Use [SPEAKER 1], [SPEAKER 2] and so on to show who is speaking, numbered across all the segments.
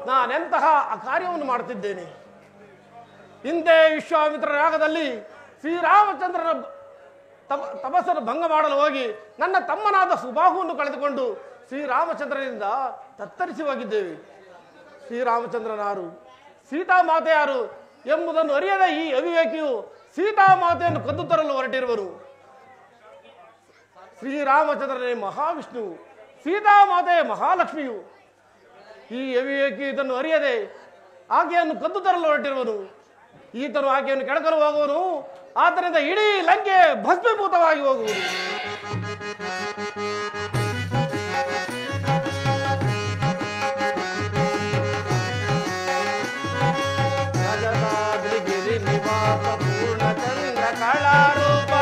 [SPEAKER 1] ನಾನೆಂತಹ ಕಾರ್ಯವನ್ನು ಮಾಡುತ್ತಿದ್ದೇನೆ. ಹಿಂದೆ ವಿಶ್ವಾಮಿತ್ರ ಯಾಗದಲ್ಲಿ ಶ್ರೀರಾಮಚಂದ್ರನ ತಪಸ್ಸನ್ನು ಭಂಗ ಮಾಡಲು ಹೋಗಿ ನನ್ನ ತಮ್ಮನಾದ ಸುಬಾಹುವನ್ನು ಕಳೆದುಕೊಂಡು ಶ್ರೀರಾಮಚಂದ್ರನಿಂದ ತತ್ತರಿಸಿ ಹೋಗಿದ್ದೇವೆ. ಶ್ರೀರಾಮಚಂದ್ರನಾರು, ಸೀತಾಮಾತೆ ಯಾರು ಎಂಬುದನ್ನು ಅರಿಯದ ಈ ಅವಿವೇಕಿಯು ಸೀತಾಮಾತೆಯನ್ನು ಕದ್ದು ತರಲು ಹೊರಟಿರುವರು. ಶ್ರೀರಾಮಚಂದ್ರನೇ ಮಹಾವಿಷ್ಣು, ಸೀತಾಮಾತೆ ಮಹಾಲಕ್ಷ್ಮಿಯು. ಈ ಅವಿವೇಕಿ ಇದನ್ನು ಅರಿಯದೆ ಆಕೆಯನ್ನು ಕದ್ದು ತರಲು ಹೊರಟಿರುವನು. ಈತನು ಆಕೆಯನ್ನು ಕೆಳಕಲು ಹೋಗುವನು. ಆದ್ದರಿಂದ ಇಡೀ ಲಂಕೆ ಭಸ್ಮೀಭೂತವಾಗಿ ಹೋಗುವುದು. ರಜತಾದ್ರಿಗಿರಿ ನಿವಾಸ ಪೂರ್ಣಚಂದ್ರ ಕಳಾರೂಪ,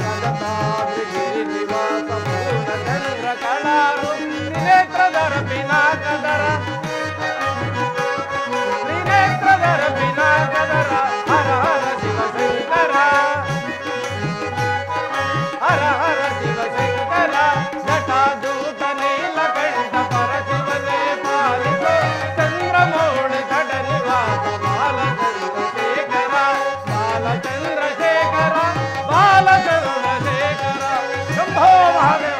[SPEAKER 1] ರಜತಾದ್ರಿಗಿರಿ ನಿವಾಸ ಪೂರ್ಣಚಂದ್ರ ಕಳಾರೂಪ, ತ್ರಿನೇತ್ರಧರ ಪಿನಾಕಧರ, ತ್ರಿನೇತ್ರಧರ ಪಿನಾಕಧರ, ಹರ ಹರ ಶಿವಶಂಕರ, ಹರ ಹರ ಶಿವಶಂಕರ, ಜಟಾಜೂಟ ನೀಲಕಂಠ ಪರಶಿವನೇ ಪಾಲಿಸೋ, ಚಂದ್ರಮೌಳಿ ತಟ ನಿವಾಸ ಬಾಲಚಂದ್ರಶೇಖರ, ಬಾಲಚಂದ್ರಶೇಖರ, ಬಾಲಚಂದ್ರಶೇಖರ, ಶಂಭೋ ಮಹಾದೇವ.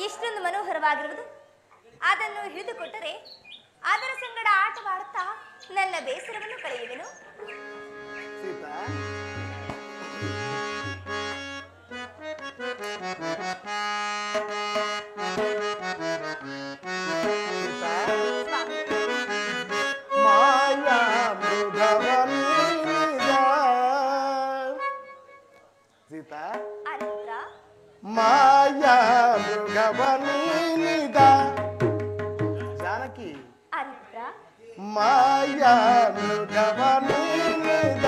[SPEAKER 2] ಎಷ್ಟೊಂದು ಮನೋಹರವಾಗಿರುವುದು. ಅದನ್ನು ಹಿಡಿದುಕೊಟ್ಟರೆ ಅದರ ಸಂಗಡ ಆಟವಾಡುತ್ತಾ ನನ್ನ ಬೇಸರವನ್ನು ಕಳೆಯುವೆನು.
[SPEAKER 1] ಮಾಯಾ ಮೃಗವನಿದ ಸೀತಾ, ಮಾಯಾ ಮೃಗವನಿದ ಜಾನಕಿ, ಮಾಯಾ ಮೃಗವನಿದ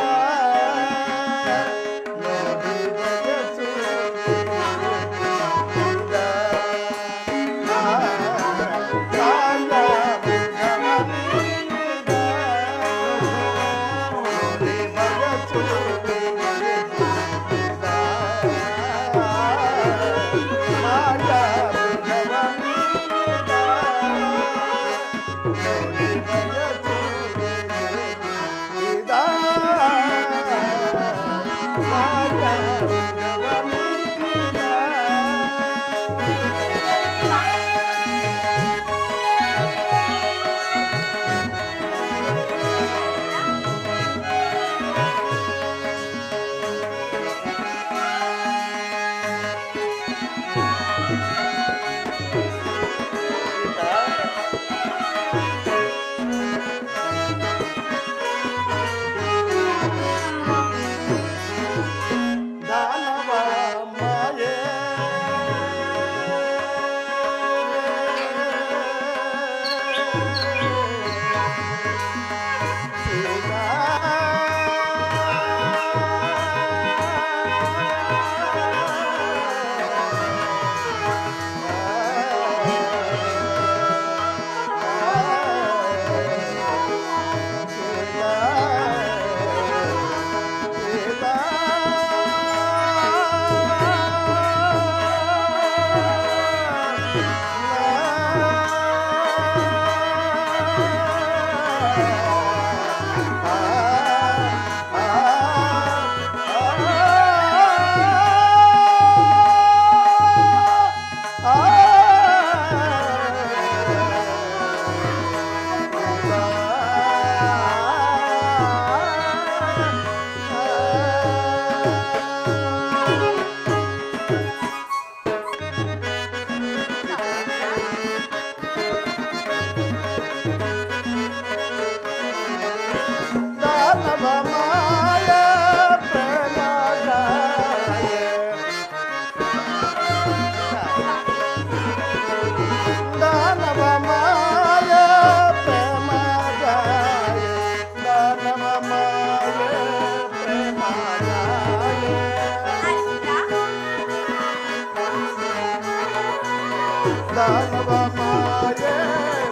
[SPEAKER 1] ದಾನವ ಮಾಯೆ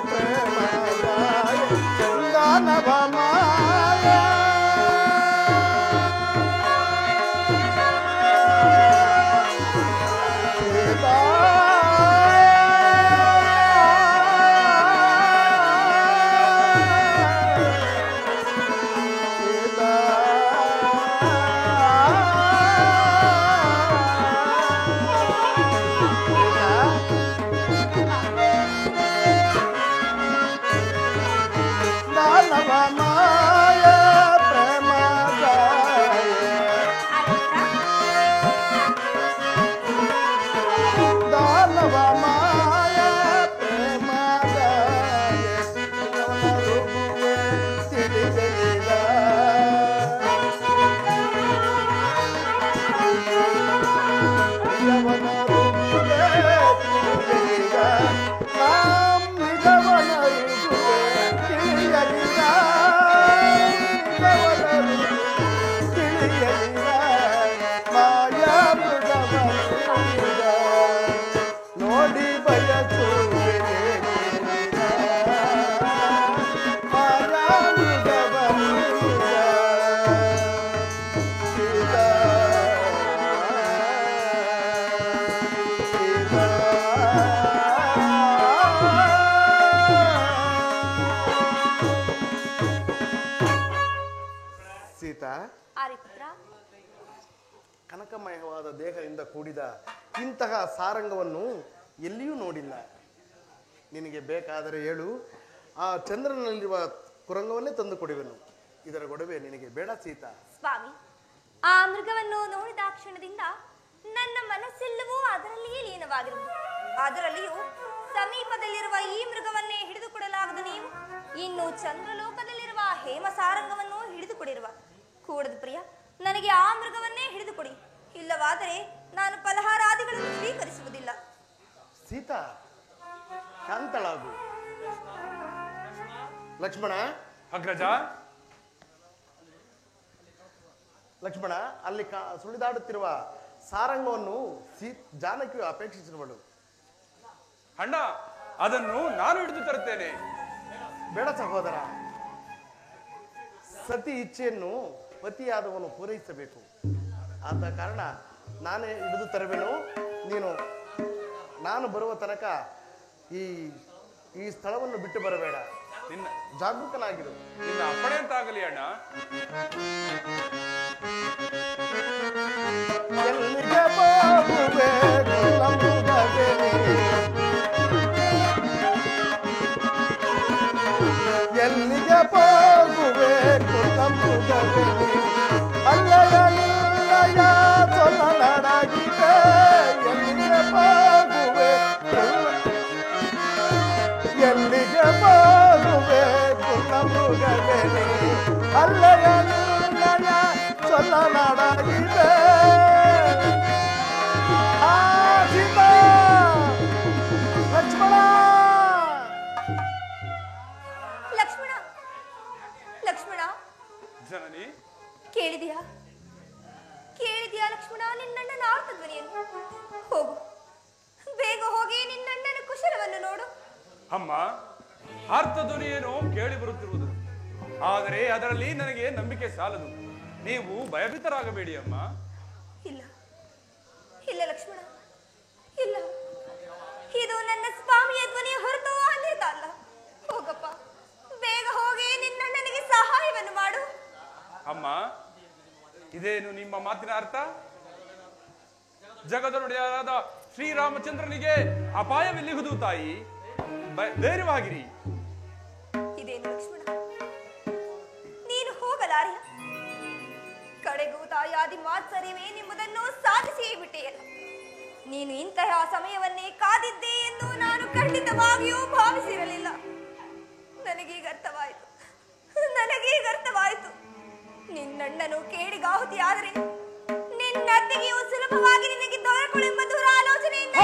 [SPEAKER 1] ಪ್ರೇಮ ಜಾಯೆ ದಾನವ ಮಾಯೆ ಕನಕಮಯವಾದ ದೇಹದಿಂದ ಕೂಡಿದ ಇಂತಹ ಸಾರಂಗವನ್ನು ಎಲ್ಲಿಯೂ ನೋಡಿಲ್ಲ. ನಿನಗೆ ಬೇಕಾದರೆ ಹೇಳು, ಆ ಚಂದ್ರನಲ್ಲಿರುವ ಕುರಂಗವನ್ನೇ ತಂದು ಕೊಡುವೆನು. ಇದರ ಗೊಡವೆ ನಿನಗೆ ಬೇಡ ಸೀತಾ.
[SPEAKER 2] ಸ್ವಾಮಿ, ಆ ಮೃಗವನ್ನು ನೋಡಿದ ಕ್ಷಣದಿಂದ ನನ್ನ ಮನಸ್ಸೆಲ್ಲವೂ ಅದರಲ್ಲಿಯೇ ಲೀನವಾಗಿರುವುದು. ಅದರಲ್ಲಿಯೂ ಸಮೀಪದಲ್ಲಿರುವ ಈ ಮೃಗವನ್ನೇ ಹಿಡಿದುಕೊಡಲಾಗದ ನೀವು ಇನ್ನು ಚಂದ್ರಲೋಕದಲ್ಲಿರುವ ಹೇಮ ಸಾರಂಗವನ್ನು ಹಿಡಿದುಕೊಡಿರುವ ಕೂಡದ ಪ್ರಿಯ, ನನಗೆ ಆ ಮೃಗವನ್ನೇ ಹಿಡಿದುಕೊಡಿ. ಇಲ್ಲವಾದರೆ ನಾನು ಫಲಹಾರಾದಿಗಳನ್ನು ಸ್ವೀಕರಿಸುವುದಿಲ್ಲ.
[SPEAKER 1] ಸೀತಾ, ಶಾಂತಳಾಗು. ಲಕ್ಷ್ಮಣ.
[SPEAKER 3] ಅಗ್ರಜ.
[SPEAKER 1] ಲಕ್ಷ್ಮಣ, ಅಲ್ಲಿ ಸುಳಿದಾಡುತ್ತಿರುವ ಸಾರಂಗವನ್ನು ಜಾನಕಿಯು ಅಪೇಕ್ಷಿಸಿರುವಳು.
[SPEAKER 3] ಅಣ್ಣ, ಅದನ್ನು ನಾನು ಹಿಡಿದು ತರುತ್ತೇನೆ.
[SPEAKER 1] ಬೇಡ ಸಹೋದರ, ಸತಿ ಇಚ್ಛೆಯನ್ನು ಪತಿಯಾದವನು ಪೂರೈಸಬೇಕು. ಆದ ಕಾರಣ ನಾನೇ ಹಿಡಿದು ತರುವೆನು. ನೀನು ನಾನು ಬರುವ ತನಕ ಈ ಸ್ಥಳವನ್ನು ಬಿಟ್ಟು ಬರಬೇಡ.
[SPEAKER 3] ನಿನ್ನ
[SPEAKER 1] ಜಾಗೃತನಾಗಿರು.
[SPEAKER 3] ನಿನ್ನ ಅಪ್ಪಣೆ ಅಂತಾಗಲಿ ಅಣ್ಣ.
[SPEAKER 1] ಎಲ್ಲಿಗೆ ಬಾಬುವೆ ಎಲ್ಲಿಗೆ ಬಾಬುವೆ ಕುಲಂಬುಗವೆ ಅಲ್ಲಯ ನಿಲ್ಲಯ ಸೊಲನಡಗಿದೆ. ಎಲ್ಲಿಗೆ ಬಾಬುವೆ ಎಲ್ಲಿಗೆ ಬಾಬುವೆ ಕುಲಂಬುಗವೆ ಅಲ್ಲಯ ನಿಲ್ಲಯ ಸೊಲನಡಗಿದೆ. ಲಕ್ಷ್ಮಣ,
[SPEAKER 2] ಲಕ್ಷ್ಮಣ, ಲಕ್ಷ್ಮಣ,
[SPEAKER 3] ಜನನಿ,
[SPEAKER 2] ಕೇಳಿದೆಯಾ ಲಕ್ಷ್ಮಣ ನಿನ್ನಣ್ಣನ ಆರ್ತ ಧ್ವನಿಯನ್ನು? ಹೋಗು, ಬೇಗ ಹೋಗಿ ನಿನ್ನಣ್ಣನ ಕುಶಲವನ್ನು ನೋಡು.
[SPEAKER 3] ಅಮ್ಮ, ಆರ್ತ ಧ್ವನಿಯೇನೋ ಕೇಳಿ ಬರುತ್ತಿರುವುದು, ಆದರೆ ಅದರಲ್ಲಿ ನನಗೆ ನಂಬಿಕೆ ಸಾಲದು. ನೀವು ಭಯಭೀತರಾಗಬೇಡಿ ಅಮ್ಮ.
[SPEAKER 2] ಇಲ್ಲ ಇಲ್ಲ ಲಕ್ಷ್ಮಣ, ಇಲ್ಲ, ಇದು ನನ್ನ ಸ್ವಾಮಿಯ ಧ್ವನಿಯ ಹೊರತು ಅನ್ಯದಲ್ಲ. ಹೋಗಪ್ಪ, ಬೇಗ ಹೋಗಿ ನಿನ್ನಣ್ಣನಿಗೆ ಸಹಾಯವನ್ನು ಮಾಡು.
[SPEAKER 3] ಅಮ್ಮ, ಇದೇನು ನಿಮ್ಮ ಮಾತಿನ ಅರ್ಥ? ಜಗದೊಡೆಯರಾದ ಶ್ರೀರಾಮಚಂದ್ರನಿಗೆ ಅಪಾಯವಿಲ್ಲಿಹುದು ತಾಯಿ. ಧೈರ್ಯವಾಗಿರಿ.
[SPEAKER 2] ಇದೇನು ಲಕ್ಷ್ಮಣ, ನೀನು ಹೋಗಲಾರೆ. ಕಡೆಗೂ ತಾಯಾದಿ ಮಾತ್ಸರ್ಯವೇ ನಿಮ್ಮದನ್ನು ಸಾಧಿಸಿಯೇ ಬಿಟ್ಟೆಯಲ್ಲ. ನೀನು ಇಂತಹ ಸಮಯವನ್ನೇ ಕಾದಿದ್ದೆ ಎಂದು ನಾನು ಖಂಡಿತವಾಗಿಯೂ ಭಾವಿಸಿರಲಿಲ್ಲ. ನನಗೀಗ ಅರ್ಥವಾಯಿತು. ನಿನ್ನಣ್ಣನು ಕೇಡಿಗಾಹುತಿ ಆದರೆ ನಿನ್ನ ಅತ್ತಿಗೆಯು ಸುಲಭವಾಗಿ ನಿನಗೆ ದೊರಕುಳೆಂಬ ದೂರ ಆಲೋಚನೆಯಿಂದ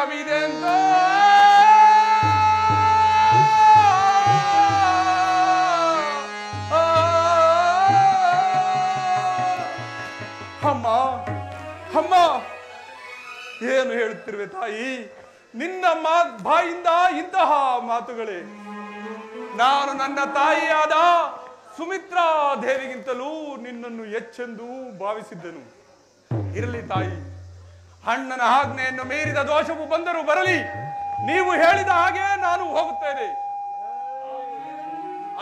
[SPEAKER 3] ಭಯವಿದೆಂತ ಅಮ್ಮ ಅಮ್ಮ ಏನು ಹೇಳುತ್ತಿರುವೆ ತಾಯಿ? ನಿನ್ನ ಬಾಯಿಂದ ಇಂತಹ ಮಾತುಗಳೇ? ನಾನು ನನ್ನ ತಾಯಿಯಾದ ಸುಮಿತ್ರಾ ದೇವಿಗಿಂತಲೂ ನಿನ್ನನ್ನು ಹೆಚ್ಚೆಂದು ಭಾವಿಸಿದ್ದೆನು. ಇರಲಿ ತಾಯಿ, ಅಣ್ಣನ ಆಜ್ಞೆಯನ್ನು ಮೀರಿದ ದೋಷವು ಬಂದರೂ ಬರಲಿ, ನೀವು ಹೇಳಿದ ಹಾಗೆ ನಾನು ಹೋಗುತ್ತೇನೆ.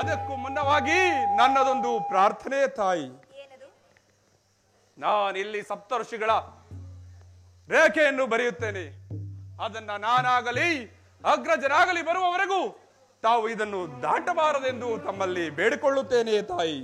[SPEAKER 3] ಅದಕ್ಕೂ ಮುನ್ನವಾಗಿ ನನ್ನದೊಂದು ಪ್ರಾರ್ಥನೆ ತಾಯಿ. ನಾನಿಲ್ಲಿ ಸಪ್ತಋಷಿಗಳ ರೇಖೆಯನ್ನು ಬರೆಯುತ್ತೇನೆ. ಅದನ್ನ ನಾನಾಗಲಿ ಅಗ್ರಜರಾಗಲಿ ಬರುವವರೆಗೂ ತಾವು ಇದನ್ನು ದಾಟಬಾರದೆಂದು ತಮ್ಮಲ್ಲಿ ಬೇಡಿಕೊಳ್ಳುತ್ತೇನೆ ತಾಯಿ.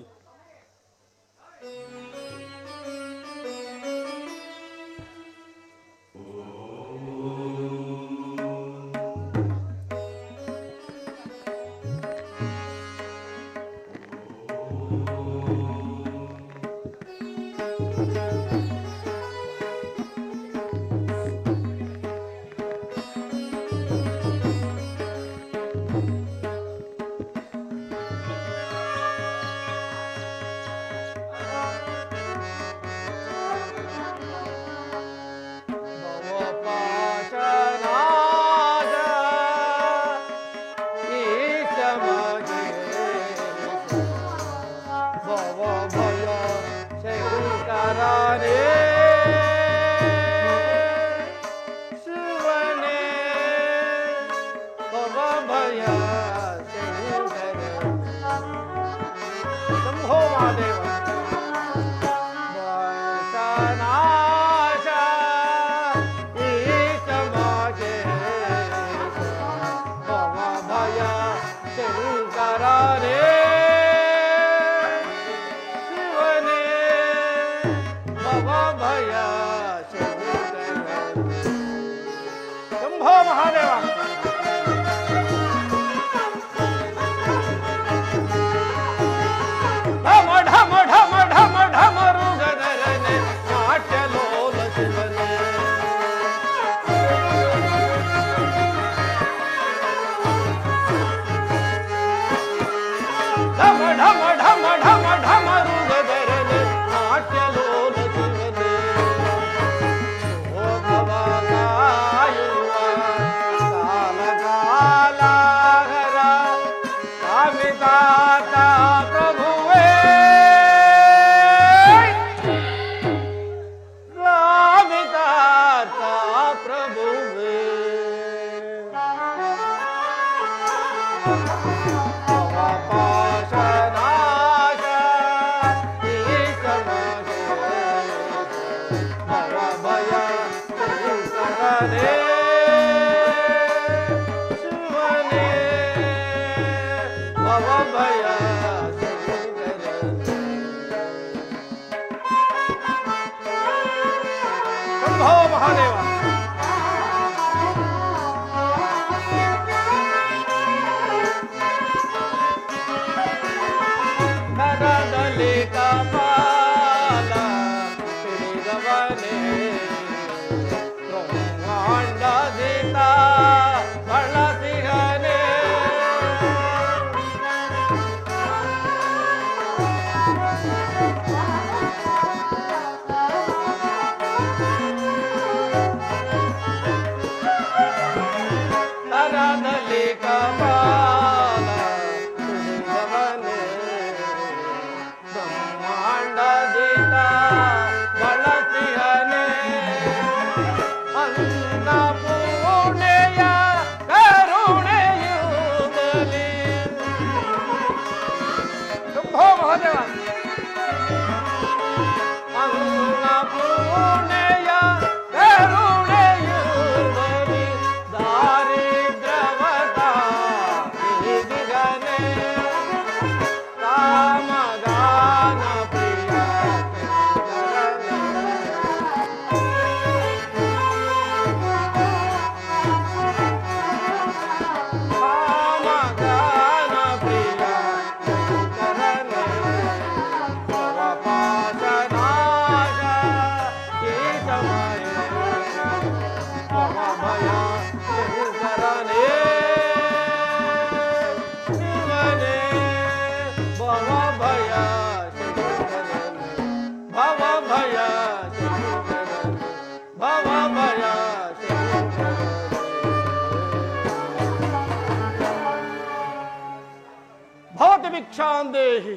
[SPEAKER 1] ಭವತಿ ಭಿಕ್ಷಾಂದೇಹಿ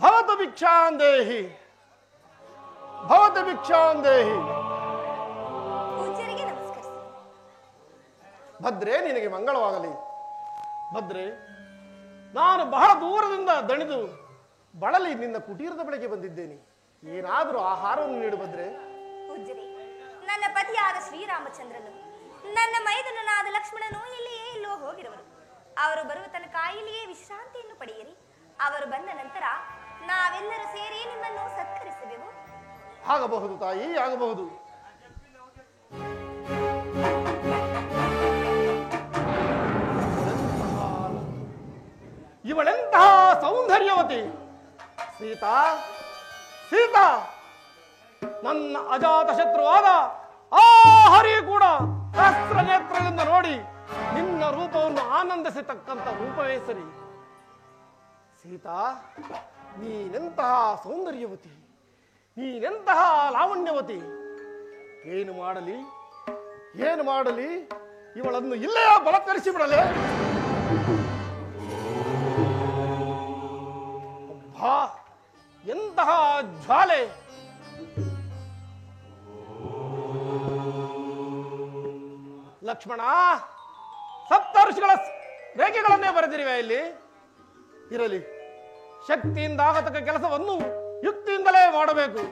[SPEAKER 1] ಭವತು ಭಿಕ್ಷಾಂದೇಹಿ ಭವತಿ ಭಿಕ್ಷಾಂದೇಹಿ.
[SPEAKER 2] ಪೂಜ್ಯರಿಗೆ ನಮಸ್ಕರಿಸಿ.
[SPEAKER 1] ಭದ್ರೆ, ನಿನಗೆ ಮಂಗಳವಾಗಲಿ. ಭದ್ರೆ, ನಾನು ಬಹಳ ದೂರದಿಂದ ದಣಿದು ಬಳಲಿ ನಿನ್ನ ಕುಟೀರದ ಬಳಿಗೆ ಬಂದಿದ್ದೇನೆ. ಏನಾದರೂ ಆಹಾರವನ್ನು ನೀಡು ಭದ್ರೆ.
[SPEAKER 2] ಪೂಜ್ಯರೇ, ನನ್ನ ಪತಿಯಾದ ಶ್ರೀರಾಮಚಂದ್ರನು ನನ್ನ ಮೈದುನನಾದ ಲಕ್ಷ್ಮಣನು ಇಲ್ಲಿಯೇ ಇಲ್ಲೋ ಹೋಗಿರುವರು. ಅವರು ಬರುವ ತನಕ ಇಲ್ಲಿಯೇ ವಿಶ್ರಾಂತಿಯನ್ನು ಪಡೆಯಿರಿ. ಅವರು ಬಂದ ನಂತರ ನಾವೆಲ್ಲರೂ ಸೇರಿ ನಿಮ್ಮನ್ನು ಸತ್ಕರಿಸಬೇಕು.
[SPEAKER 1] ಆಗಬಹುದು ತಾಯಿ, ಆಗಬಹುದು. ಇವಳೆಂತಹ ಸೌಂದರ್ಯವತಿ! ಸೀತಾ, ಸೀತಾ, ನನ್ನ ಅಜಾತ ಶತ್ರುವಾದ ಆ ಹರಿ ಕೂಡ ಶಸ್ತ್ರ ನೇತ್ರದಿಂದ ನೋಡಿ ನಿನ್ನ ರೂಪವನ್ನು ಆನಂದಿಸತಕ್ಕಂಥ ರೂಪವೇ ಸರಿ. ಸೀತಾ, ನೀನೆಂತಹ ಸೌಂದರ್ಯವತಿ, ನೀನೆಂತಹ ಲಾವಣ್ಯವತಿ! ಏನು ಮಾಡಲಿ, ಏನು ಮಾಡಲಿ? ಇವಳನ್ನು ಇಲ್ಲೇ ಬಲತ್ಕರಿಸಿ ಬಿಡಲೇ? ಅಬ್ಬಾ, ಎಂತಹ ಜ್ವಾಲೆ! ಲಕ್ಷ್ಮಣ, ಸಪ್ತಋಷಿಗಳ ರೇಖೆಗಳನ್ನೇ ಬರೆದಿರುವೆ ಇಲ್ಲಿ. ಇರಲಿ, ಶಕ್ತಿಯಿಂದ ಆಗತಕ್ಕ ಕೆಲಸವನ್ನು ಯುಕ್ತಿಯಿಂದಲೇ ಮಾಡಬೇಕು.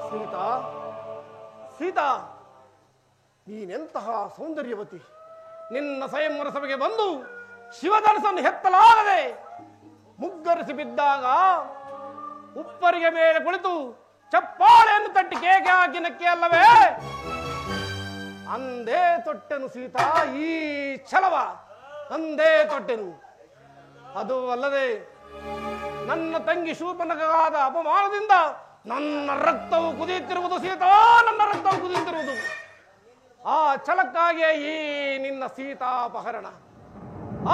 [SPEAKER 1] ಸೀತಾ, ಸೀತಾ, ನೀನೆಂತಹ ಸೌಂದರ್ಯವತಿ! ನಿನ್ನ ಸ್ವಯಂವರ ಸಭೆಗೆ ಬಂದು ಶಿವಧನಸನ್ನು ಹೆತ್ತಲಾಗದೆ ಮುಗ್ಗರಿಸಿ ಬಿದ್ದಾಗ ಉಪ್ಪರಿಗೆ ಮೇಲೆ ಕುಳಿತು ಚಪ್ಪಾಳೆಯನ್ನು ತಟ್ಟಿ ಕೇಕೆ ಹಾಕಿ ನಕ್ಕೆ ಅಲ್ಲವೇ? ಅಂದೇ ತೊಟ್ಟೆನು ಸೀತಾ ಈ ಛಲವ, ಅಂದೇ ತೊಟ್ಟೆನು. ಅದು ಅಲ್ಲದೆ ನನ್ನ ತಂಗಿ ಶೂರ್ಪನಖಗಾದ ಅಪಮಾನದಿಂದ ನನ್ನ ರಕ್ತವು ಕುದಿಯುತ್ತಿರುವುದು ಸೀತಾ, ನನ್ನ ರಕ್ತವು ಕುದಿಯುತ್ತಿರುವುದು. ಆ ಛಲಕ್ಕಾಗಿಯೇ ಈ ನಿನ್ನ ಸೀತಾಪಹರಣ,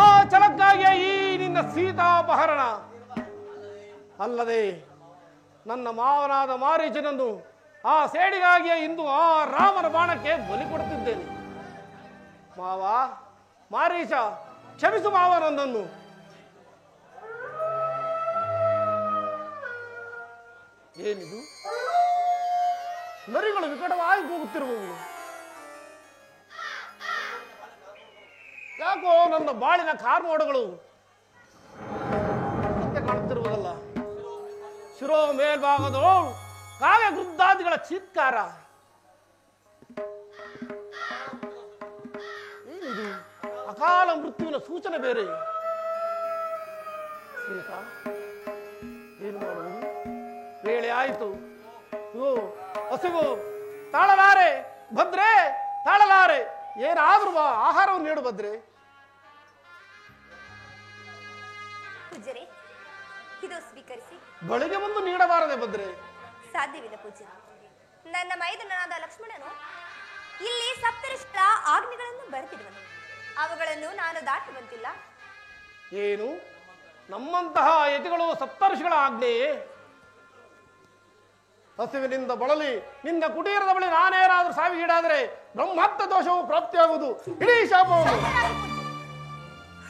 [SPEAKER 1] ಆ ಛಲಕ್ಕಾಗಿಯೇ ಈ ನಿನ್ನ ಸೀತಾಪಹರಣ. ಅಲ್ಲದೆ ನನ್ನ ಮಾವನಾದ ಮಾರೀಚನನ್ನು ಆ ಸೇಡಿಗಾಗಿಯೇ ಇಂದು ಆ ರಾಮನ ಬಾಣಕ್ಕೆ ಬಲಿ ಕೊಡುತ್ತಿದ್ದೇನೆ. ಮಾವ, ಮಾರೀಚ, ಕ್ಷಮಿಸು ಮಾವ ನನ್ನನ್ನು. ಏನಿದು? ನರಿಗಳು ವಿಕಟವಾಗಿ ಹೋಗುತ್ತಿರುವವು. ಯಾಕೋ ನನ್ನ ಬಾಳಿನ ಕಾರ್ಮೋಡಗಳು ಮತ್ತೆ ಕಾಣುತ್ತಿರುವುದಲ್ಲ. ಶಿರೋ ಮೇಲ್ಭಾಗದೋ ಕಾವ್ಯ ವೃದ್ಧಾದಿಗಳ ಚೀತ್ಕಾರ. ಏನಿದು? ಅಕಾಲ ಮೃತ್ಯುವಿನ ಸೂಚನೆ ಬೇರೆ. ಸೀತಾ, ಏನು ಮಾಡುವುದು? ವೇಳೆ ಆಯಿತು. ಹಸಿವು ತಾಳಲಾರೆ ಭದ್ರೆ, ತಾಳಲಾರೆ. ಏನಾದ್ರೂ ಆಹಾರವನ್ನು ನೀಡು ಭದ್ರೆ.
[SPEAKER 2] ಪೂಜ್ಯರೇ, ಇದು ಸ್ವೀಕರಿಸಿ.
[SPEAKER 1] ಬಳಿಗೆ ಬಂದು ನೀಡಬಾರದೆ ಭದ್ರೆ.
[SPEAKER 2] ಸಾಧ್ಯವಿಲ್ಲ ಪೂಜ್ಯ. ನನ್ನ ಮೈದುನನಾದ ಲಕ್ಷ್ಮಣನು ಇಲ್ಲಿ ಸಪ್ತಋಷಿಗಳ ಆಜ್ಞೆಗಳನ್ನು ಬರೆದಿರುವನು. ಅವುಗಳನ್ನು ನಾನು ದಾಟುವಂತಿಲ್ಲ.
[SPEAKER 1] ಏನು? ನಮ್ಮಂತಹ ಯತಿಗಳು ಸಪ್ತಋಷಿಗಳ ಆಜ್ಞೆಯೇ? ಹಸಿವಿನಿಂದ ಬಳಲಿ ನಿನ್ನ ಕುಟೀರದ ಬಳಿ ನಾನೇನಾದ್ರೂ ಸಾವಿಗೀಡಾದರೆ ಬ್ರಹ್ಮತ್ವ ದೋಷವು ಪ್ರಾಪ್ತಿಯಾಗುವುದು. ಇಡೀ ಶಾಪವನ್ನು.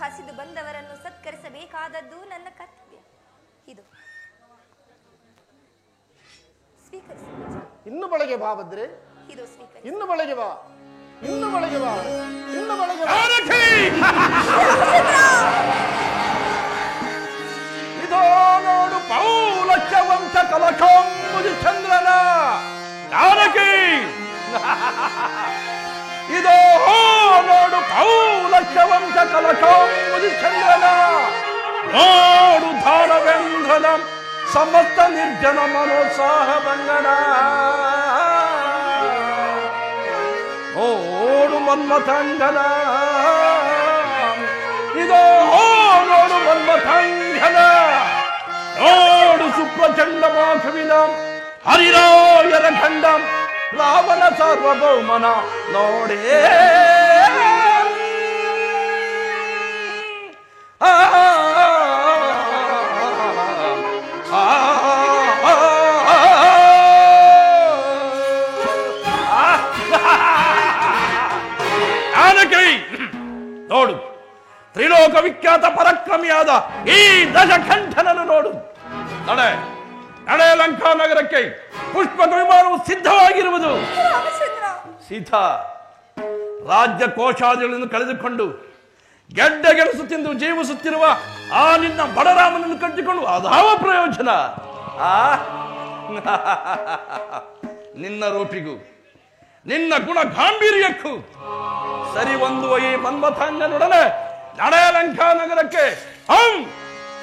[SPEAKER 2] ಹಸಿದು ಬಂದವರನ್ನು ಸತ್ಕರಿಸಬೇಕಾದದ್ದು ನನ್ನ ಕರ್ತವ್ಯ. ಇದು ಸ್ವೀಕರಿಸಿ.
[SPEAKER 1] ಇನ್ನು ಬಳಿಗೆ ಬಾ ಭದ್ರೆ.
[SPEAKER 2] ಇದು ಸ್ವೀಕರಿಸಿ.
[SPEAKER 1] ಇನ್ನು ಬಳಿಗೆ ಬಾ, ಇನ್ನು ಬಳಿಗೆ ಬಾ, ಇನ್ನು ಬಳಿಗೆ ಬಾ.
[SPEAKER 3] ಇದೋ ನೋಡು ಪೌಲಶ್ಯ ವಂಶ ಕಲಶೋಂಬುದಿ ಚಂದ್ರನ ಜಾನಕಿ. ಇದೋ ನೋಡು ಪೌಲಶ್ಯ ವಂಶ ಕಲಶೋಂಬುದಿ ಚಂದ್ರನ ನೋಡು ಧಾರವೇಂದ್ರನ ಸಮಸ್ತ ನಿರ್ಜನ ಮನೋತ್ಸಾಹ ಬಂಗಡ. ಓಡು ಮನ್ಮಥಂಗನ. ಇದೋ ನೋಡು ಮನ್ಮಥಂಗನ. ನೋಡು ಸುಪ್ರಚಂಡ ಮಾಧವಿನ ಹರಿರಾಯರ ಖಂಡ ರಾವಣ ಸಾರ್ವಭೌಮನ ನೋಡೇ. ನೋಡು
[SPEAKER 4] ತ್ರಿಲೋಕ ವಿಖ್ಯಾತ ಪರಾಕ್ರಮಿಯಾದ ಈ ದಶಕಂಠನನ್ನು ನೋಡು. ನಡೆ ನಡೆ ಲಂಕಾ ನಗರಕ್ಕೆ. ಪುಷ್ಪಕ ವಿಮಾನವು ಸಿದ್ಧವಾಗಿರುವುದು. ಸೀತಾ, ರಾಜ್ಯ ಕೋಶಾದಿಗಳನ್ನು ಕಳೆದುಕೊಂಡು ಗೆಡ್ಡೆಗೆಣಸು ತಿಂದು ಜೀವಿಸುತ್ತಿರುವ ಆ ನಿನ್ನ ಬಡರಾಮನನ್ನು ಕಟ್ಟಿಕೊಂಡು ಅದಾವ ಪ್ರಯೋಜನ? ನಿನ್ನ ರೂಪಿಗೂ ನಿನ್ನ ಗುಣ ಗಾಂಭೀರ್ಯಕ್ಕೂ ಸರಿ ಹೊಂದುವ ಈ ಮನ್ಮಥಾಂಗನೊಡನೆ ನಡೆ ಲಂಕಾ ನಗರಕ್ಕೆ.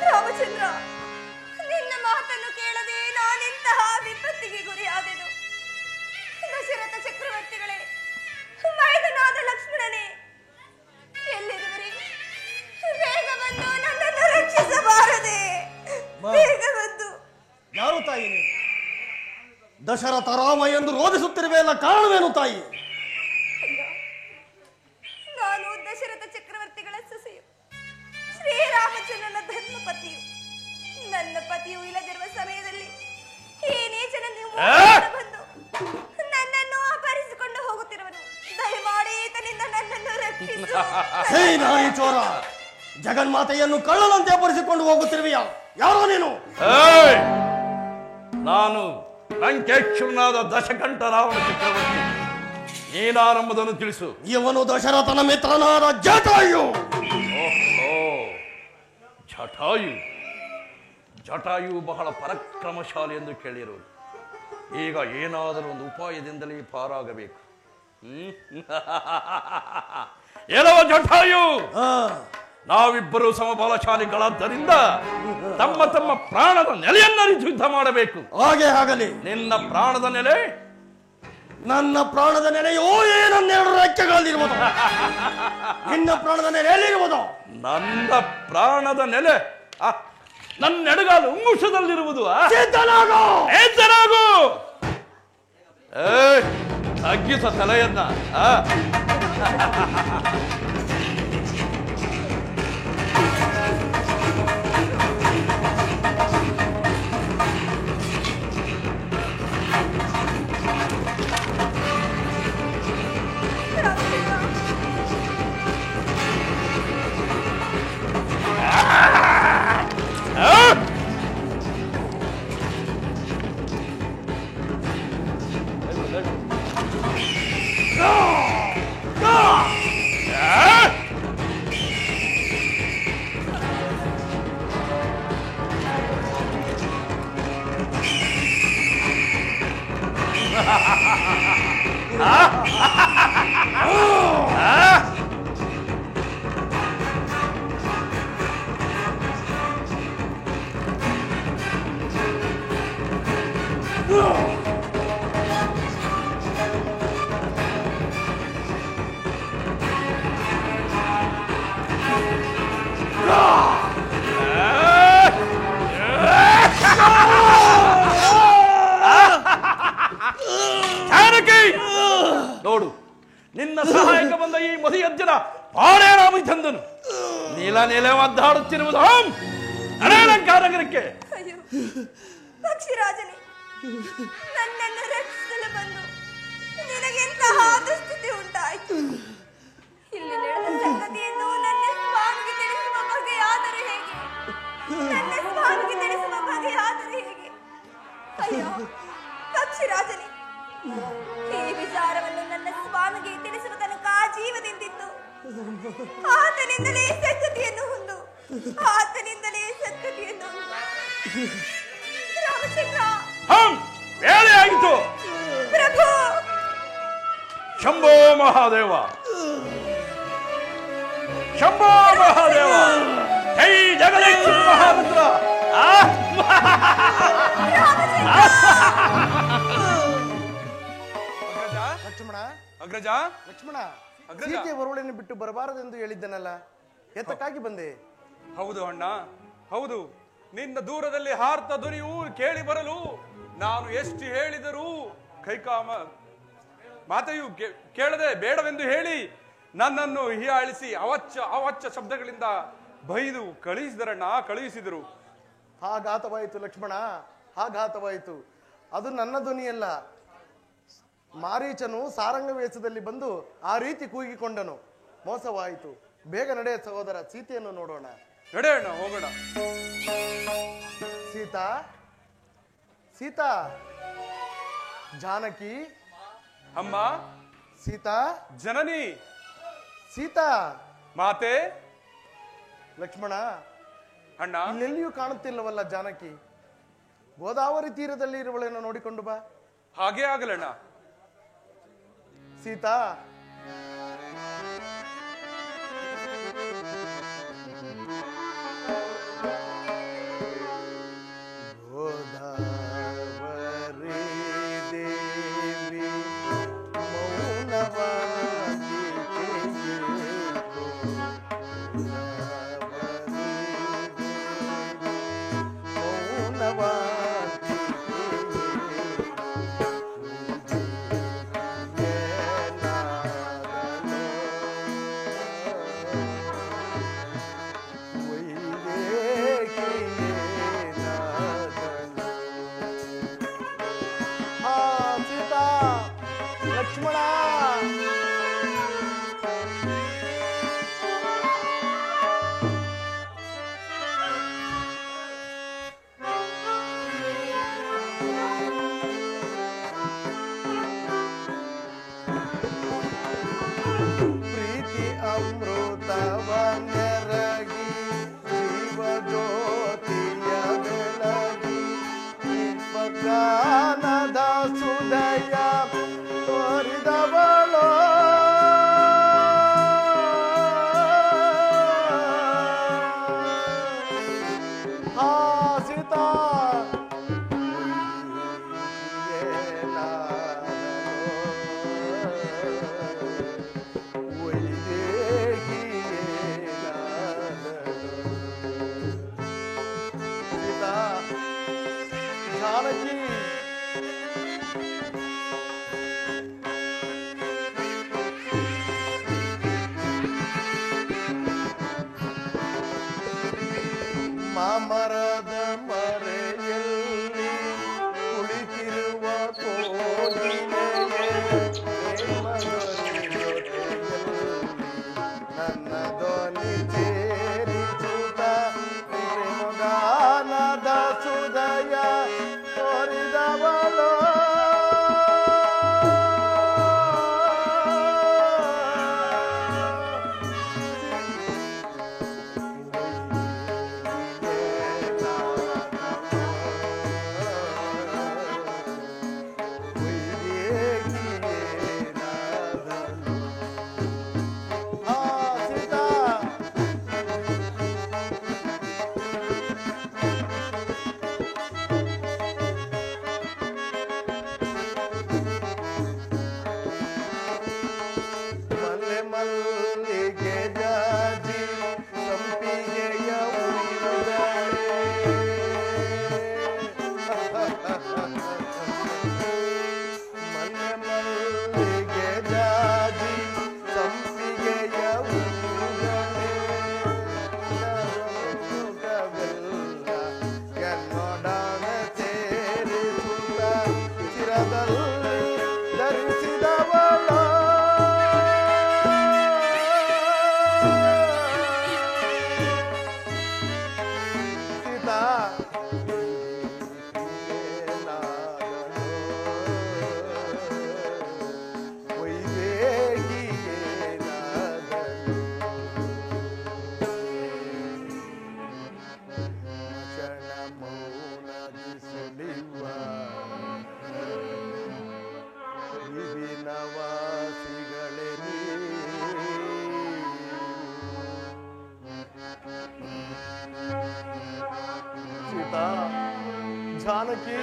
[SPEAKER 2] ರಾಮಚಂದ್ರ, ನಿನ್ನ ಮಾತನ್ನು ಕೇಳದೆ ನಾನೆಂತಹ ವಿಪತ್ತಿಗೆ ಗುರಿಯಾದೆನು. ದಶರಥ ಚಕ್ರವರ್ತಿಗಳೇ, ಮೈದನಾದ ಲಕ್ಷ್ಮಣನೇ, ಎಲ್ಲಿರುವರೆ? ಬೇಗ ಬಂದು ನನ್ನನ್ನು ರಕ್ಷಿಸಬಾರದೆ? ಬೇಗ ಬಂದು.
[SPEAKER 5] ಯಾರು ತಾಯಿ ನೀನು? ದಶರಥ ರಾಮ ಎಂದು ರೋಧಿಸುತ್ತಿರುವೆಯಲ್ಲ, ಕಾರಣವೇನು ತಾಯಿ?
[SPEAKER 2] ನಾನು ದಶರಥ ಚಕ್ರವರ್ತಿಗಳ ಸೊಸೆಯು, ಶ್ರೀರಾಮಚಂದ್ರನ ಧರ್ಮಪತಿಯು. ನನ್ನ ಪತಿಯು ಇಲ್ಲದಿರುವ ಸಮಯದಲ್ಲಿ ಈ ನೀಚನ ನೀವು ಬಂದು ನನ್ನನ್ನು ಅಪಹರಿಸಿಕೊಂಡು ಹೋಗುತ್ತಿರುವನು. ದಯಮಾಡಿ ಈತನಿಂದ ನನ್ನನ್ನು ರಕ್ಷಿಸು.
[SPEAKER 5] ಹೇ ನಾಯಿ ಚೋರ, ಜಗನ್ಮಾತೆಯನ್ನು ಕಳ್ಳನಂತೆ ಅಪಹರಿಸಿಕೊಂಡು ಹೋಗುತ್ತಿರುವೆಯಾ? ಯಾರೋ ನೀನು?
[SPEAKER 4] ನಾನು ಲಂಕೇಶ್ವರನಾದ ದಶಕಂಠ ರಾವಣ ಚಕ್ರವರ್ತಿ. ನೀನಾರಂಭದನ್ನು ತಿಳಿಸು.
[SPEAKER 5] ಇವನು ದಶರಥನ ಮಿತ್ರನಾದ ಜಟಾಯು.
[SPEAKER 4] ಜಟಾಯು ಜಟಾಯು ಬಹಳ ಪರಾಕ್ರಮಶಾಲಿ ಎಂದು ಕೇಳಿರುವುದು. ಈಗ ಏನಾದರೂ ಒಂದು ಉಪಾಯದಿಂದಲೇ ಪಾರಾಗಬೇಕು. ಏನೋ ಜಟಾಯು, ನಾವಿಬ್ಬರು ಸಮಬಲಶಾಲಿಗಳಾದ್ದರಿಂದ ತಮ್ಮ ತಮ್ಮ ಪ್ರಾಣದ ನೆಲೆಯನ್ನರಿತು ಯುದ್ಧ ಮಾಡಬೇಕು.
[SPEAKER 5] ಹಾಗೆ ಆಗಲಿ.
[SPEAKER 4] ನಿನ್ನ ಪ್ರಾಣದ ನೆಲೆ?
[SPEAKER 5] ನನ್ನ ಪ್ರಾಣದ ನೆಲೆಯೋ ಏನನ್ನೆರಡು ರೆಕ್ಕೆಗಳಲ್ಲಿರುವುದು. ನಿನ್ನ ಪ್ರಾಣದ ನೆಲೆ ಎಲ್ಲಿರುವುದು?
[SPEAKER 4] ನನ್ನ ಪ್ರಾಣದ ನೆಲೆ ನನ್ನ ಎಡಗಾಲು ಉಂಗುಷದಲ್ಲಿರುವುದು. ತಗ್ಗಿಸ ತಲೆಯನ್ನ. ನೋಡು, ನಿನ್ನ ಸಹಾಯಕ ಬಂದ ಈ ಮದಿಯಜ್ಜನ ಪಾಳೇ ರಾಮಚಂದ್ರನು ನೀಲ ನೆಲೆ ಒದ್ದಾಡುತ್ತಿರುವುದು. ನಗರಕ್ಕೆ.
[SPEAKER 2] ಅಯ್ಯೋ ಪಕ್ಷಿರಾಜನೇ, ನನ್ನನ್ನು ರಕ್ಷಿಸಲು ಬಂದು ನಿನಗೆಂತಹ ದುಸ್ಥಿತಿ ಉಂಟಾಯಿತು. ಇಲ್ಲಿ ನಡೆದ ಸಂಗತಿಯನ್ನು ನನ್ನ ಸ್ವಾಮಿಗೆ ತಿಳಿಸುವ ಬಗೆಯಾದರೆ ಹೇಗೆ? ನನ್ನ ಸ್ವಾಮಿಗೆ ತಿಳಿಸುವ ಬಗೆಯಾದರೆ ಹೇಗೆ? ಅಯ್ಯೋ ಪಕ್ಷಿರಾಜನೇ, ಈ ವಿಚಾರವನ್ನು ನನ್ನ ಸ್ವಾಮಿಗೆ ತಿಳಿಸುವ ತನಕ ಜೀವದಿಂದಿದ್ದು ಆತನಿಂದಲೇ ಸದ್ಗತಿಯನ್ನು ಹೊಂದು, ಆತನಿಂದಲೇ ಸದ್ಗತಿಯನ್ನು ಹೊಂದು. ರಾಮಚಂದ್ರ,
[SPEAKER 4] ವೇಳೆ ಆಯಿತು.
[SPEAKER 2] ಪ್ರಭು.
[SPEAKER 4] ಶಂಭೋ ಮಹಾದೇವ, ಶಂಭೋ ಮಹಾದೇವ, ಜೈ ಜಗದೀಶ ಮಹಾರುದ್ರ.
[SPEAKER 1] ಲಕ್ಷ್ಮಣ,
[SPEAKER 3] ಅಗ್ರಜ,
[SPEAKER 1] ಲಕ್ಷ್ಮಣ, ಸೀತೆ ವರುಳನ್ನು ಬಿಟ್ಟು ಬರಬಾರದೆಂದು ಹೇಳಿದ್ದನಲ್ಲ, ಎತ್ತಕ್ಕಾಗಿ ಬಂದೆ?
[SPEAKER 3] ಹೌದು ಅಣ್ಣ, ಹೌದು. ನಿನ್ನ ದೂರದಲ್ಲಿ ಹಾರ್ತ ಧ್ವನಿಯು ಕೇಳಿ ಬರಲು ನಾನು ಎಷ್ಟು ಹೇಳಿದರೂ ಕೈಕಾಮ ಮಾತೆಯು ಕೇಳದೆ ಬೇಡವೆಂದು ಹೇಳಿ ನನ್ನನ್ನು ಹೀಯಾಳಿಸಿ ಅವಚ್ಚ ಶಬ್ದಗಳಿಂದ ಬೈದು ಕಳುಹಿಸಿದರು.
[SPEAKER 1] ಆಘಾತವಾಯಿತು ಲಕ್ಷ್ಮಣ, ಆಘಾತವಾಯಿತು. ಅದು ನನ್ನ ಧ್ವನಿಯಲ್ಲ. ಮಾರೀಚನು ಸಾರಂಗ ವೇಷದಲ್ಲಿ ಬಂದು ಆ ರೀತಿ ಕೂಗಿಕೊಂಡನು. ಮೋಸವಾಯಿತು. ಬೇಗ ನಡೆ ಸಹೋದರ, ಸೀತೆಯನ್ನು ನೋಡೋಣ.
[SPEAKER 3] ನಡೆಯೋಣ, ಹೋಗೋಣ.
[SPEAKER 1] ಸೀತಾ, ಸೀತಾ, ಜಾನಕಿ,
[SPEAKER 3] ಅಮ್ಮ,
[SPEAKER 1] ಸೀತಾ,
[SPEAKER 3] ಜನನಿ,
[SPEAKER 1] ಸೀತಾ,
[SPEAKER 3] ಮಾತೆ,
[SPEAKER 1] ಲಕ್ಷ್ಮಣ,
[SPEAKER 3] ಅಣ್ಣ.
[SPEAKER 1] ಇಲ್ಲೆಲ್ಲಿಯೂ ಕಾಣುತ್ತಿಲ್ಲವಲ್ಲ ಜಾನಕಿ? ಗೋದಾವರಿ ತೀರದಲ್ಲಿ ಇರುವಳನ್ನು ನೋಡಿಕೊಂಡು ಬಾ.
[SPEAKER 3] ಹಾಗೇ ಆಗಲಣ್ಣ.
[SPEAKER 1] ಸೀತಾ, ಗೋದಾವರಿ ದೇವಿ ಮೌನವಾಗಿ ಮೌನವಾಗಿ ಸೀತಾ, ಲಕ್ಷ್ಮಣ, ಪ್ರೀತಿ ಅಮೃತವ ನೆರಗಿ ಜೀವ ಜ್ಯೋತಿಯ ಬೆಳಗಿ ಗಾನದ ಸುದಯ ತೋರಿದವಳೋ ಸೀತಾ, ಸೀತಾ, ಜಾನಕಿ, ಮಾಮರದ ಮರೆಯಲ್ಲಿ ಕುಳಿತಿರುವ ಕೋಗಿಲೆಯೇ ನನ್ನ ಧ್ವನಿ ಸೇರಿಸುತ್ತ ಪ್ರೇಮಗಾನದ ಸುದಯ ತೋರಿದವಳೋ ಮಲ್ಲಿಗೆ ಜಾಜಿ ಸಂಪಿಗೆಯ ಮಲ್ಲಿಗೆ ಜಾಜಿ ಸಂಪಿಗೆಯ ಎನ್ನೊಡನ ಸೇರಿಸುತ್ತ ಚಿರದಲ್ಲಿ ಧರಿಸಿದವಳ ವಿಭಿನ್ನವಾಸಿಗಳೇ ಸೀತಾ, ಜಾನಕಿ,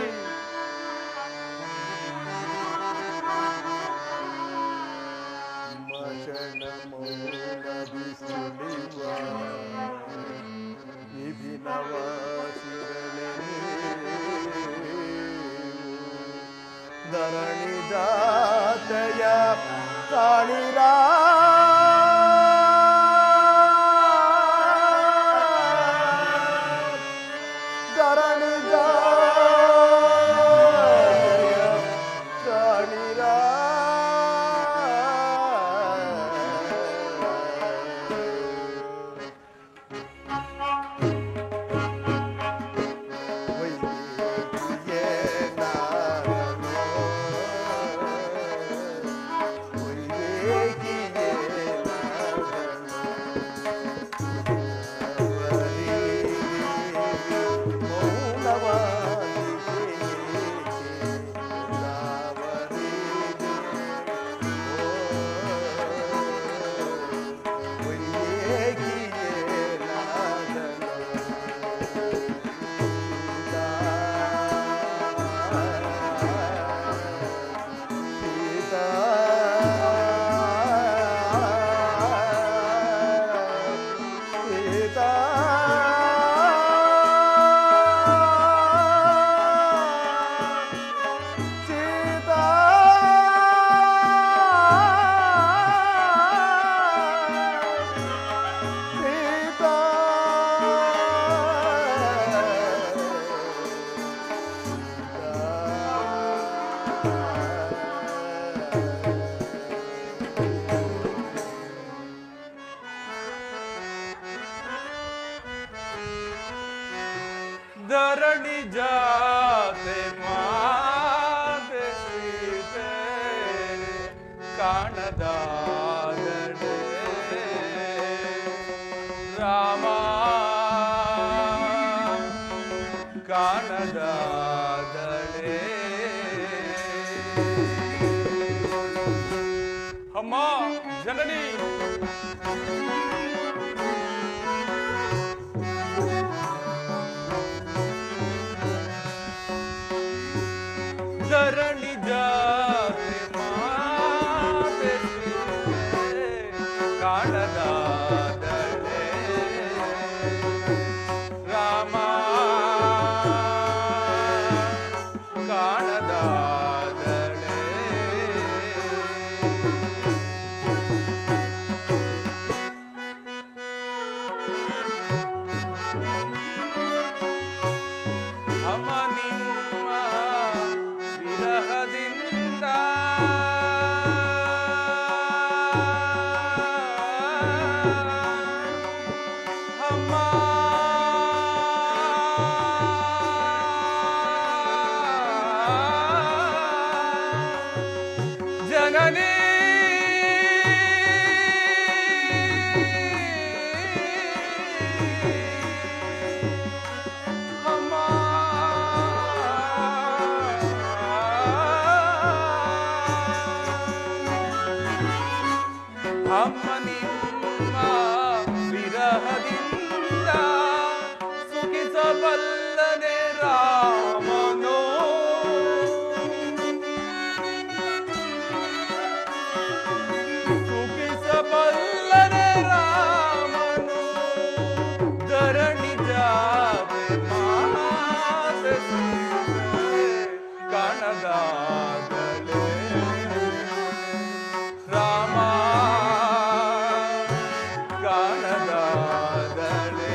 [SPEAKER 1] ಮಶನ ಮೌನದಿ ಸುಳಿವ ವಿಭಿನ್ನವಾಸಿಗಳೇ ಧರಣಿ ಜಾತಯ ಕಾಣಿರಾ ಧರಣಿ ಜಾತಯ ಕಾಣಿರಾ
[SPEAKER 3] ಕಾಣದಾದಳೆ ರಾಮ ಕಾಣದಾದಳೆ ಅಮ್ಮ ಜನನಿ ಧರಣಿ ಜಾತೆ ಮಾತೆ ಕಾಣದಾದಳೆ ರಾಮ ಕಾಣದಾದಳೆ ಅಮ್ಮ ನಿಮ್ಮ ವಿರಹದಿಂದ ಅಮ್ಮ ಜನನಿ ಅಮ್ಮ ಅಮ್ಮ ನಿಮ್ಮ ವಿರಹದಿಂದ ಸುಖಿಸಬಲ್ಲನೆ ರಾಮನೋ ಸುಖಿಸಬಲ್ಲನೆ ರಾಮನು ಧರಣಿ ಜಾತೆ ಮಾತೆ ಕಾಣದಾದಳೆ ರಾಮ ಕಾಣದಾದಳೆ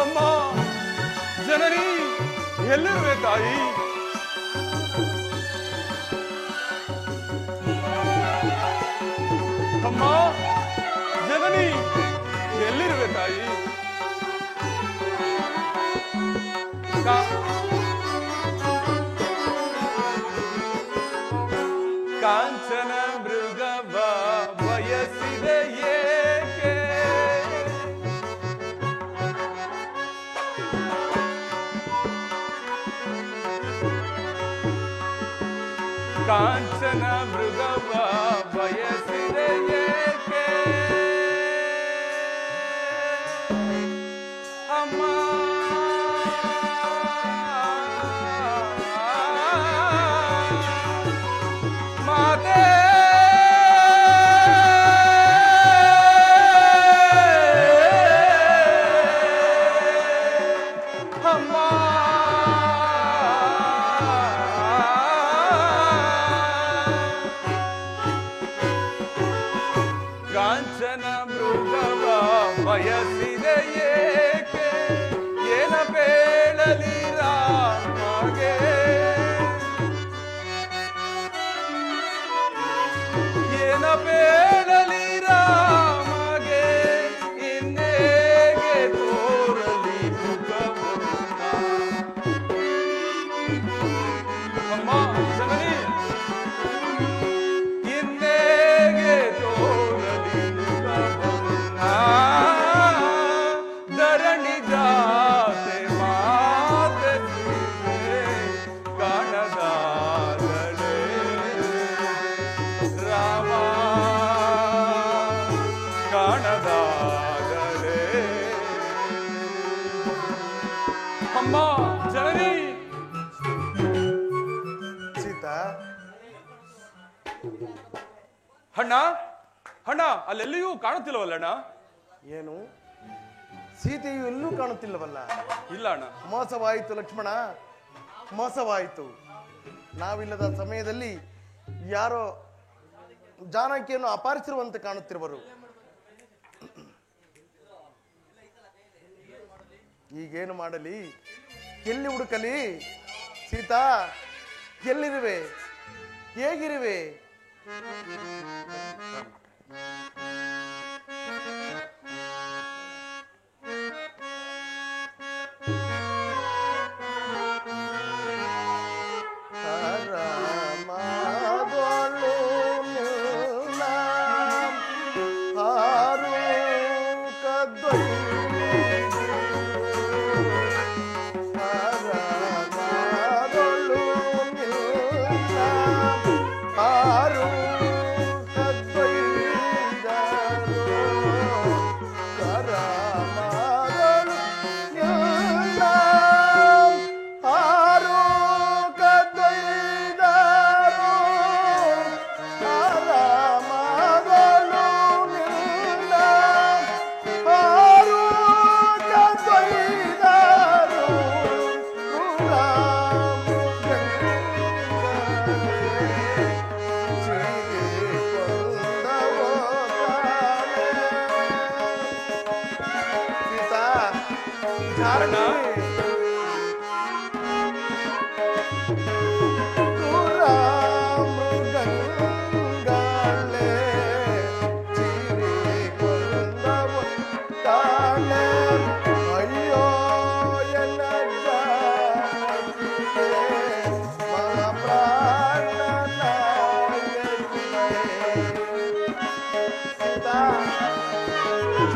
[SPEAKER 3] ಅಮ್ಮ ಜನನಿ ಎಲ್ಲಿರುವೆ ತಾಯಿ ಅಮ್ಮ ಜನನಿ ಎಲ್ಲಿರುವೆ ತಾಯಿ ಕಾಂಚನ ಮೃಗವ ಬಯಸಿದೆ ಏಕೆ ಕಾಂಚನ ಮೃಗವ ಬಯಸಿದೆ ಏಕೆ ಅಮ್ಮ ಮಾತೆ ಅಮ್ಮ ಕಾಂಚನ ಮೃಗವ ಬಯಸಿದೆ ಏಕೆ ಏನ ಬೇಳಲಿ ರಾಮಗೆ ಏನ ಬೇಳಲಿ ರಾಮಗೆ ಇನ್ನೇಗೆ ತೋರಲಿ ಮುಖವನ್ನ ಅಮ್ಮ ಜನನಿ ಇನ್ನೇಗೆ ತೋರಲಿ ಮುಖವನ್ನ ಧರಣಿ ಜಾತೆ ಮಾತೆ ಕಾಣದಾದಳೆ ರಾಮ ಕಾಣದಾದಳೆ ಅಮ್ಮ ಜನನಿ
[SPEAKER 1] ಸೀತಾ
[SPEAKER 3] ಅಣ್ಣ ಅಣ್ಣ ಅಲ್ಲೆಲ್ಲಿಯೂ ಕಾಣುತ್ತಿಲ್ಲವಲ್ಲಣ್ಣ
[SPEAKER 1] ಏನು ಸೀತೆಯು ಎಲ್ಲೂ ಕಾಣುತ್ತಿಲ್ಲವಲ್ಲ
[SPEAKER 3] ಇಲ್ಲ ಅಣ್ಣ
[SPEAKER 1] ಮೋಸವಾಯಿತು ಲಕ್ಷ್ಮಣ ಮೋಸವಾಯಿತು ನಾವಿಲ್ಲದ ಸಮಯದಲ್ಲಿ ಯಾರೋ ಜಾನಕಿಯನ್ನು ಅಪಹರಿಸಿರುವಂತೆ ಕಾಣುತ್ತಿರುವರು ಈಗೇನು ಮಾಡಲಿ ಎಲ್ಲಿ ಹುಡುಕಲಿ ಸೀತಾ ಎಲ್ಲಿರುವೆ ಹೇಗಿರುವೆ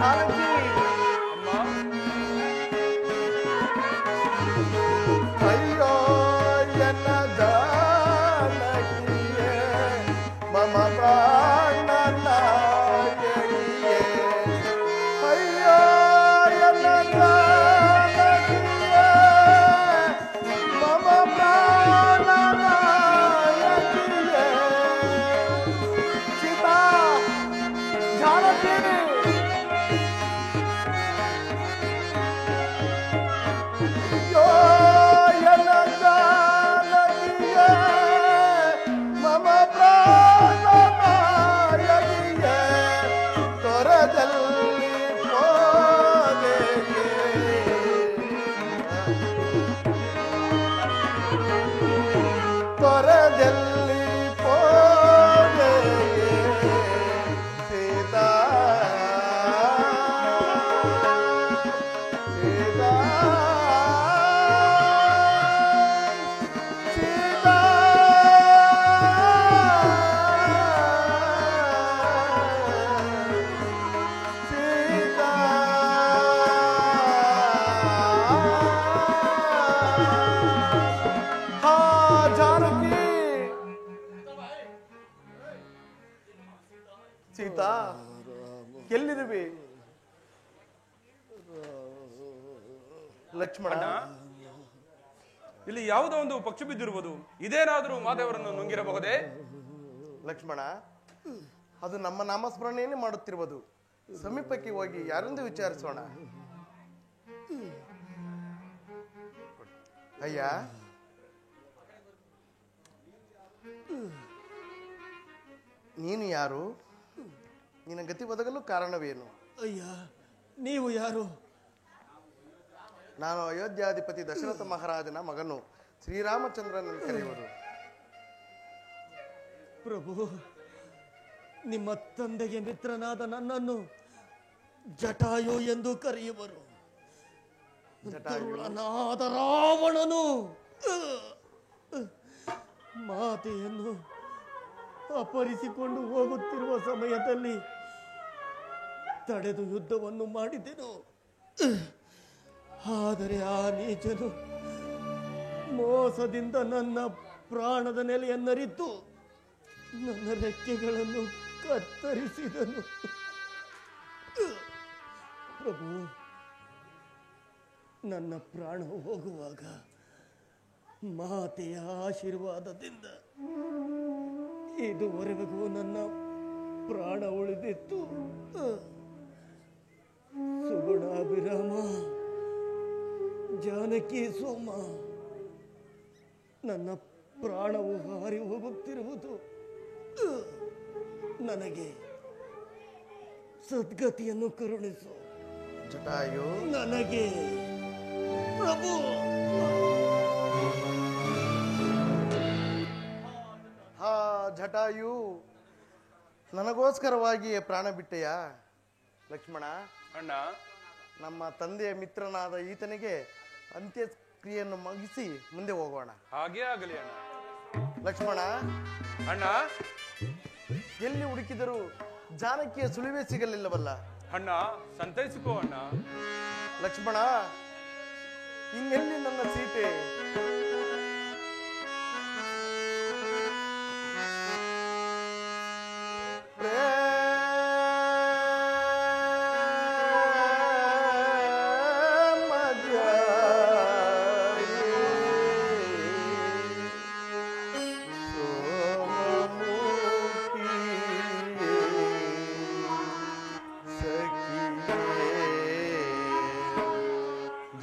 [SPEAKER 1] ಜಾನಕಿ ಅಯ್ಯೋ ಎನ್ನ ಜಾನಕಿಯೇ ಮಮ ಪ್ರಾಣ ನಾಯಕಿಯೇ ಅಯ್ಯೋ ಎನ್ನ ಜಾನಕಿಯೇ ಮಮ ಪ್ರಾಣ ನಾಯಕಿಯೇ ಸೀತಾ ಜಾನಕಿ ಅಯ್ಯೋ ಎನ್ನ ಜಾನಕಿಯೇ ಮಮ ಪ್ರಾಣ ನಾಯಕಿಯೇ ತೊರೆದಲ್ಲಿ ಹೋದೆಯೇ ತೊರೆದಲ್ಲಿ ಹೋದೆಯೇ ಸೀತಾ ಸೀತಾ ಸೀತಾ ಸೀತಾ ಹಾ ಜಾನಕಿ ಸೀತಾ ಎಲ್ಲಿರುವೆ ಲಕ್ಷ್ಮಣ
[SPEAKER 3] ಇಲ್ಲಿ ಯಾವುದೋ ಒಂದು ಪಕ್ಷಿ ಬಿದ್ದಿರುವುದು ಇದೇನಾದರೂ ಮಾದೇವರನ್ನು ನುಂಗಿರಬಹುದೇ?
[SPEAKER 1] ಲಕ್ಷ್ಮಣ ಅದು ನಮ್ಮ ನಾಮಸ್ಮರಣೆಯನ್ನೇ ಮಾಡುತ್ತಿರುವುದು. ಸಮೀಪಕ್ಕೆ ಹೋಗಿ ಯಾರೆಂದು ವಿಚಾರಿಸೋಣ. ಅಯ್ಯ ನೀನು ಯಾರು? ನಿನ್ನ ಗತಿ ಒದಗಲು ಕಾರಣವೇನು?
[SPEAKER 5] ಅಯ್ಯ ನೀವು ಯಾರು?
[SPEAKER 1] ನಾನು ಅಯೋಧ್ಯಾಧಿಪತಿ ದಶರಥ ಮಹಾರಾಜನ ಮಗನು, ಶ್ರೀರಾಮಚಂದ್ರನನ್ನು ಕರೆಯುವರು.
[SPEAKER 5] ಪ್ರಭು, ನಿಮ್ಮ ತಂದೆಗೆ ಮಿತ್ರನಾದ ನನ್ನನ್ನು ಜಟಾಯು ಎಂದು ಕರೆಯುವರು. ದುರುಳನಾದ ರಾವಣನು ಮಾತೆಯನ್ನು ಅಪಹರಿಸಿಕೊಂಡು ಹೋಗುತ್ತಿರುವ ಸಮಯದಲ್ಲಿ ತಡೆದು ಯುದ್ಧವನ್ನು ಮಾಡಿದೆನು. ಆದರೆ ಆ ನೀಚನು ಮೋಸದಿಂದ ನನ್ನ ಪ್ರಾಣದ ನೆಲೆಯನ್ನರಿತು ನನ್ನ ರೆಕ್ಕೆಗಳನ್ನು ಕತ್ತರಿಸಿದನು. ಪ್ರಭು, ನನ್ನ ಪ್ರಾಣ ಹೋಗುವಾಗ ಮಾತೆಯ ಆಶೀರ್ವಾದದಿಂದ ಇದುವರೆಗೂ ನನ್ನ ಪ್ರಾಣ ಉಳಿದಿತ್ತು. ಸುಗುಣಾಭಿರಾಮ, ಜಾನಕಿ ಸೋಮ, ನನ್ನ ಪ್ರಾಣವು ಹಾರಿ ಹೋಗುತ್ತಿರುವುದು. ನನಗೆ ಸದ್ಗತಿಯನ್ನು ಕರುಣಿಸು.
[SPEAKER 1] ಜಟಾಯು,
[SPEAKER 5] ನನಗೆ ಪ್ರಭು.
[SPEAKER 1] ಹಾ ಜಟಾಯು, ನನಗೋಸ್ಕರವಾಗಿಯೇ ಪ್ರಾಣ ಬಿಟ್ಟೆಯ? ಲಕ್ಷ್ಮಣ,
[SPEAKER 3] ಅಣ್ಣ,
[SPEAKER 1] ನಮ್ಮ ತಂದೆಯ ಮಿತ್ರನಾದ ಈತನಿಗೆ ಅಂತ್ಯಕ್ರಿಯೆಯನ್ನು ಮುಗಿಸಿ ಮುಂದೆ ಹೋಗೋಣ.
[SPEAKER 3] ಹಾಗೇ ಆಗಲಿ ಅಣ್ಣ.
[SPEAKER 1] ಲಕ್ಷ್ಮಣ,
[SPEAKER 3] ಅಣ್ಣ,
[SPEAKER 1] ಎಲ್ಲಿ ಹುಡುಕಿದರೂ ಜಾನಕಿಯ ಸುಳಿವೇ ಸಿಗಲಿಲ್ಲವಲ್ಲ?
[SPEAKER 3] ಅಣ್ಣ, ಸಂತೈಸಿಕೋ ಅಣ್ಣ.
[SPEAKER 1] ಲಕ್ಷ್ಮಣ, ಇನ್ನೆಲ್ಲಿ ನನ್ನ ಸೀತೆ?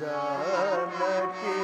[SPEAKER 1] ಜಾನಕಿ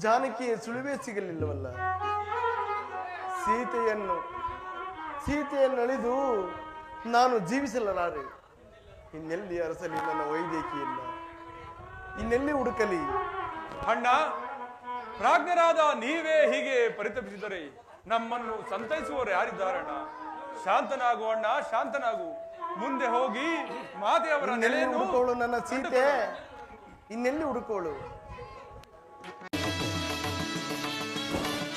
[SPEAKER 1] ಜಾನಕಿಯ ಸುಳಿವೇ ಸಿಗಲಿಲ್ಲವಲ್ಲ. ಸೀತೆಯನ್ನು ಅಳಿದು ನಾನು ಜೀವಿಸಲಾರೆ. ಇನ್ನೆಲ್ಲಿ ಅರಸಲಿ ನನ್ನ ವೈದೇಕಿಯನ್ನ, ಇನ್ನೆಲ್ಲಿ ಹುಡುಕಲಿ?
[SPEAKER 3] ಅಣ್ಣ, ಪ್ರಾಜ್ಞರಾದ ನೀವೇ ಹೀಗೆ ಪರಿತಪಿಸಿದರೆ ನಮ್ಮನ್ನು ಸಂತೈಸುವವರು ಯಾರಿದ್ದಾರಣ್ಣ? ಶಾಂತನಾಗು ಅಣ್ಣ, ಶಾಂತನಾಗು. ಮುಂದೆ ಹೋಗಿ ಮಾತೆಯವರ ನೆಲೆಯನ್ನು
[SPEAKER 1] ಹುಡುಕೋಳು ನನ್ನ ಸೀತೆ, ಇನ್ನೆಲ್ಲಿ ಹುಡುಕೋಳು?